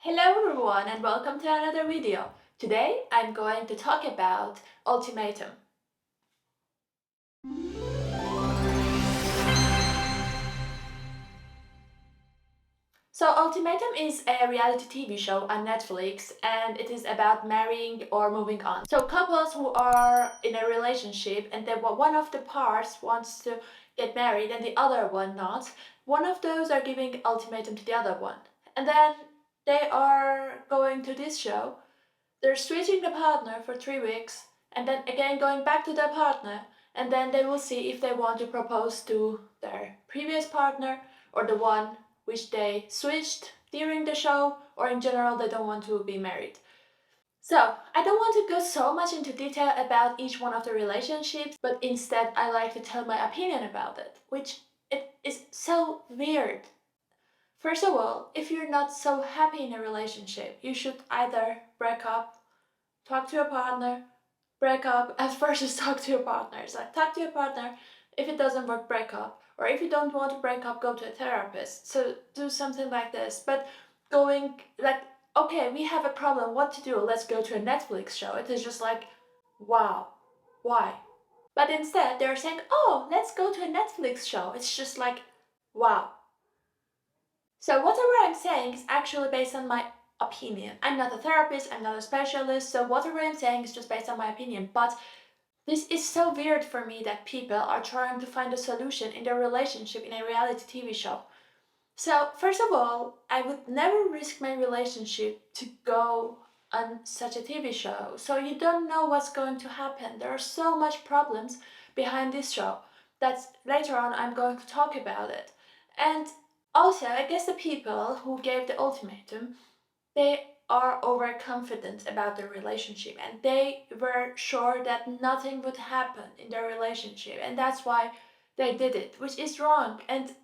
Hello everyone and welcome to another video. Today I'm going to talk about Ultimatum. So Ultimatum is a reality TV show on Netflix and it is about marrying or moving on. So couples who are in a relationship and then one of the parts wants to get married and the other one not, one of those are giving ultimatum to the other one. And then they are going to this show. They're switching the partner for 3 weeks and then again going back to their partner, and then they will see if they want to propose to their previous partner or the one which they switched during the show, or in general they don't want to be married. So, I don't want to go so much into detail about each one of the relationships, but instead I like to tell my opinion about it, which it is so weird. First of all, if you're not so happy in a relationship, you should either break up, talk to your partner, break up. At first, just talk to your partner. It's like, talk to your partner. If it doesn't work, break up. Or if you don't want to break up, go to a therapist. So do something like this. But going like, okay, we have a problem, what to do? Let's go to a Netflix show. It is just like, wow, why? But instead, they're saying, oh, let's go to a Netflix show. It's just like, wow. So whatever I'm saying is actually based on my opinion. I'm not a therapist, I'm not a specialist, so whatever I'm saying is just based on my opinion. But this is so weird for me that people are trying to find a solution in their relationship in a reality TV show. So, first of all, I would never risk my relationship to go on such a TV show. So you don't know what's going to happen. There are so much problems behind this show that later on I'm going to talk about it. And also, I guess the people who gave the ultimatum, they are overconfident about their relationship and they were sure that nothing would happen in their relationship, and that's why they did it, which is wrong. And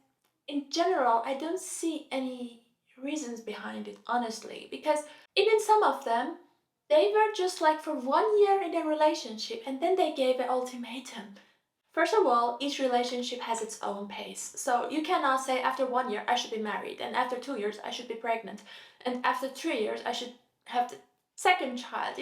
in general, I don't see any reasons behind it, honestly, because even some of them, they were just like for 1 year in a relationship and then they gave an ultimatum. First of all, each relationship has its own pace. So you cannot say after 1 year I should be married, and after 2 years I should be pregnant, and after 3 years I should have the second child.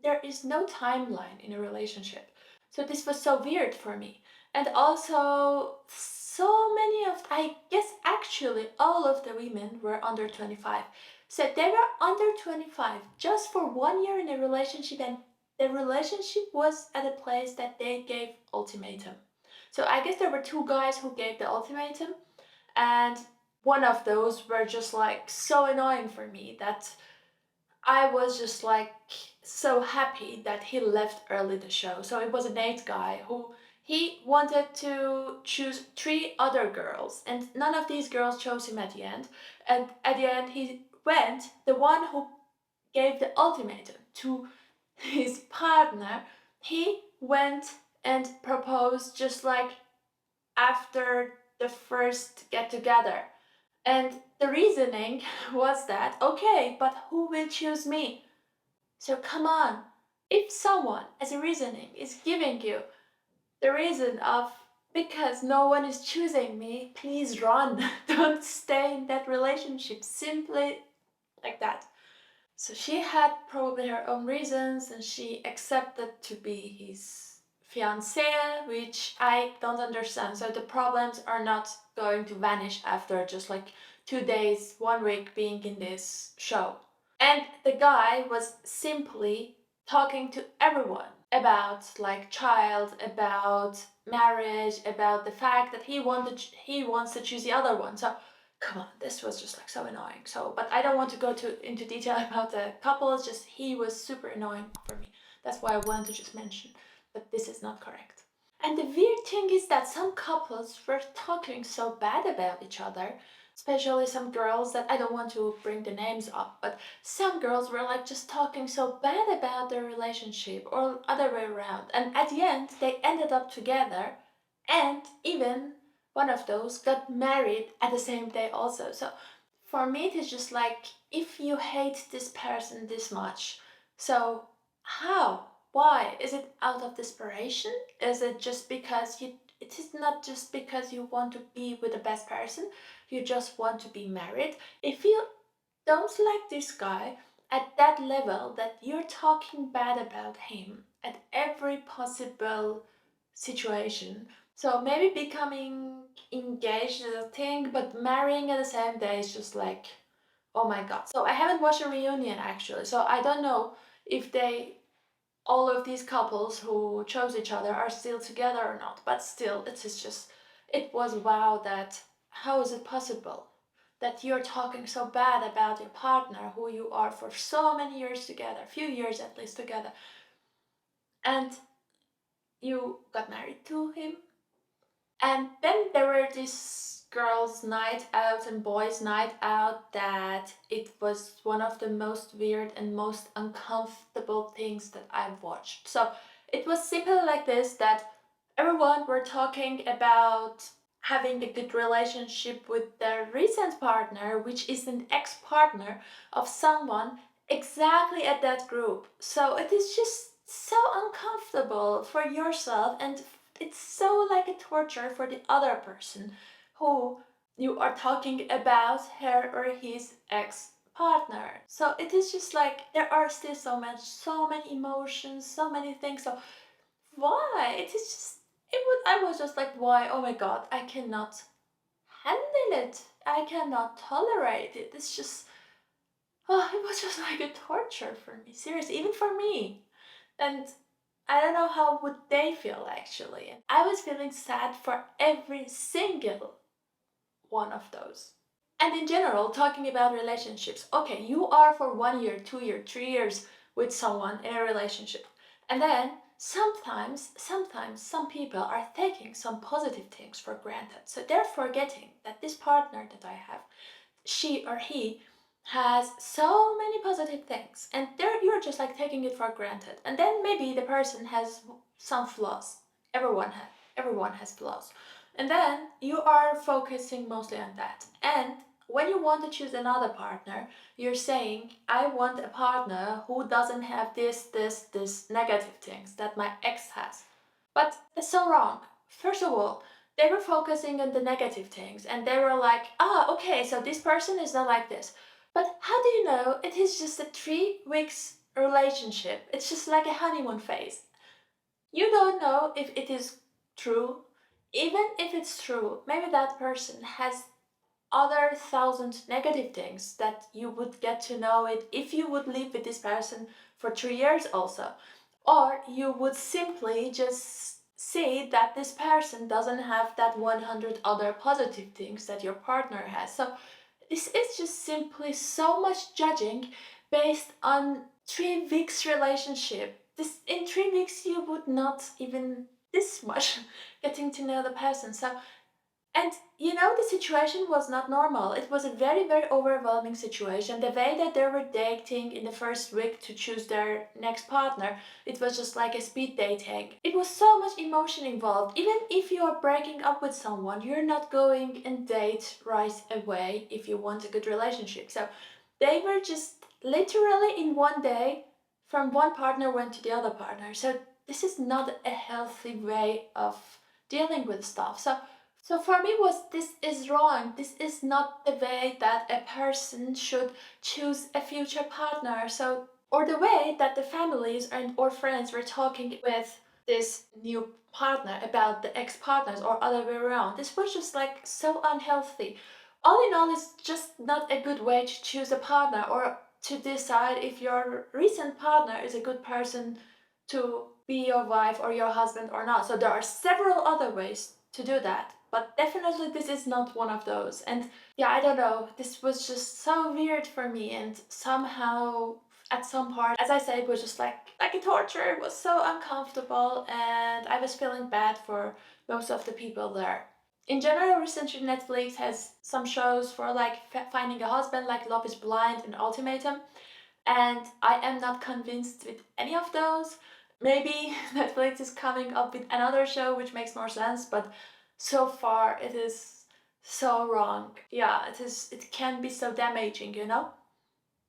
There is no timeline in a relationship. So this was so weird for me. And also, so many of, I guess actually all of the women were under 25. So they were under 25 just for 1 year in a relationship, and the relationship was at a place that they gave ultimatum. So I guess there were two guys who gave the ultimatum, and one of those were just like so annoying for me that I was just like so happy that he left early the show. So it was a Nate guy who he wanted to choose 3 other girls, and none of these girls chose him at the end. And at the end, he went, the one who gave the ultimatum to his partner, he went and proposed just like after the first get together. And the reasoning was that, okay, but who will choose me? So come on, if someone as a reasoning is giving you the reason of because no one is choosing me, please run. Don't stay in that relationship simply like that. So she had probably her own reasons and she accepted to be his fiancée, which I don't understand. So the problems are not going to vanish after just like 2 days, 1 week being in this show. And the guy was simply talking to everyone about like child, about marriage, about the fact that he wants to choose the other one. So come on, this was just like so annoying. So, but I don't want to go into detail about the couple. It's just he was super annoying for me. That's why I wanted to just mention that this is not correct. And the weird thing is that some couples were talking so bad about each other, especially some girls that I don't want to bring the names up, but some girls were like just talking so bad about their relationship or other way around. And at the end, they ended up together, and even one of those got married at the same day also. So for me, it is just like, if you hate this person this much, so how? Why? Is it out of desperation? Is it just because it is not just because you want to be with the best person, you just want to be married? If you don't like this guy at that level that you're talking bad about him at every possible situation. So maybe becoming engaged is a thing, but marrying at the same day is just like, oh my god. So I haven't watched a reunion actually, so I don't know if all of these couples who chose each other are still together or not. But still, it is just, it was wow that, how is it possible that you're talking so bad about your partner who you are for so many years together, a few years at least together, and you got married to him? And then there were these girls' night out and boys' night out that it was one of the most weird and most uncomfortable things that I've watched. So it was simply like this, that everyone were talking about having a good relationship with their recent partner, which is an ex-partner of someone exactly at that group. So it is just so uncomfortable for yourself, and it's so like a torture for the other person who you are talking about, her or his ex-partner. So it is just like there are still so many emotions, so many things. So why? It is just, I was just like, why? Oh my god, I cannot handle it. I cannot tolerate it. It's just, oh, it was just like a torture for me. Seriously, even for me. And I don't know how would they feel actually. I was feeling sad for every single one of those. And in general, talking about relationships, okay, you are for 1 year, 2 year, 3 years with someone in a relationship. And then sometimes some people are taking some positive things for granted. So they're forgetting that this partner that I have, she or he has so many positive things, and you're just like taking it for granted. And then maybe the person has some flaws. Everyone has flaws. And then you are focusing mostly on that. And when you want to choose another partner, you're saying, I want a partner who doesn't have this negative things that my ex has. But it's so wrong. First of all, they were focusing on the negative things, and they were like, ah, okay, so this person is not like this. But how do you know it is just a 3 weeks relationship? It's just like a honeymoon phase. You don't know if it is true. Even if it's true, maybe that person has other thousand negative things that you would get to know it if you would live with this person for 3 years also. Or you would simply just see that this person doesn't have that 100 other positive things that your partner has. So this is just simply so much judging based on 3 weeks relationship. This in 3 weeks you would not even this much getting to know the person. So, and you know, the situation was not normal. It was a very, very overwhelming situation. The way that they were dating in the first week to choose their next partner, it was just like a speed dating. It was so much emotion involved. Even if you are breaking up with someone, you're not going and date right away if you want a good relationship. So they were just literally in one day from one partner went to the other partner. So this is not a healthy way of dealing with stuff. So for me was, this is wrong. This is not the way that a person should choose a future partner. So, or the way that the families and or friends were talking with this new partner about the ex-partners or other way around. This was just like so unhealthy. All in all, it's just not a good way to choose a partner or to decide if your recent partner is a good person to be your wife or your husband or not. So there are several other ways to do that, but definitely this is not one of those. And yeah, I don't know, this was just so weird for me, and somehow at some part, as I said, it was just like a torture. It was so uncomfortable, and I was feeling bad for most of the people there. In general, recently Netflix has some shows for like finding a husband, like Love is Blind and Ultimatum, and I am not convinced with any of those. Maybe Netflix is coming up with another show which makes more sense, but so far it is so wrong. Yeah, it can be so damaging, you know?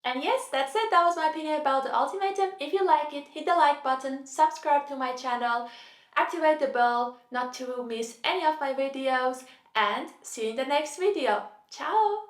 And yes, that's it. That was my opinion about the Ultimatum. If you like it, hit the like button, subscribe to my channel, activate the bell not to miss any of my videos, and see you in the next video. Ciao!